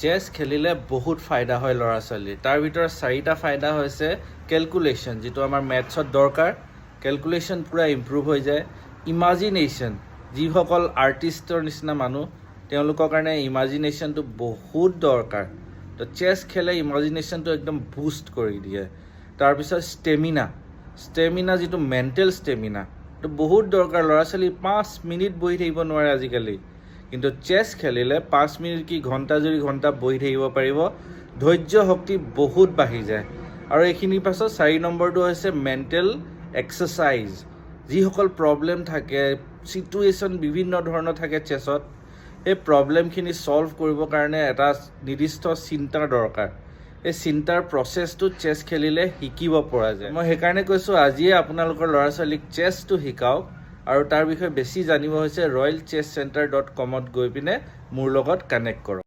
চেছ খেলিলে বহুত ফায়দা হয় ল'ৰা ছোৱালীৰ। তাৰ ভিতৰত 4টা ফায়দা হৈছে কেলকুলেশ্যন, যিটো আমাৰ মেথছত দৰকাৰ। কেলকুলেশ্যন পূৰা ইম্প্ৰুভ হৈ যায়। ইমাজিনেশ্যন, যিসকল আৰ্টিষ্টৰ নিচিনা মানুহ তেওঁলোকৰ কাৰণে ইমাজিনেশ্যনটো বহুত দৰকাৰ। তো চেছ খেলে ইমাজিনেশ্যনটো একদম বুষ্ট কৰি দিয়ে। তাৰপিছত ষ্টেমিনা যিটো মেণ্টেল ষ্টেমিনা, এইটো বহুত দৰকাৰ। ল'ৰা ছোৱালী 5 মিনিট বহি থাকিব নোৱাৰে আজিকালি, কিন্তু চেছ খেলিলে 5 মিনিট কি ঘণ্টা জুৰি ঘণ্টা বহি থাকিব পাৰিব। ধৈৰ্য শক্তি বহুত বাঢ়ি যায়। আৰু এইখিনিৰ পাছত 4 নম্বৰটো হৈছে মেণ্টেল এক্সাৰচাইজ। যিসকল প্ৰব্লেম থাকে, ছিটুৱেশ্যন বিভিন্ন ধৰণৰ থাকে চেছত, সেই প্ৰব্লেমখিনি ছল্ভ কৰিবৰ কাৰণে এটা নিৰ্দিষ্ট চিন্তাৰ দৰকাৰ। এই চিন্তাৰ প্ৰচেছটো চেছ খেলিলে শিকিব পৰা যায়। মই সেইকাৰণে কৈছোঁ আজিয়ে আপোনালোকৰ ল'ৰা ছোৱালীক চেছটো শিকাওক। আৰু তাৰ বিষয়ে বেছি জানিব হৈছে royalchesscenter.com গৈ পিনে মোৰ লগত কানেক্ট কৰক।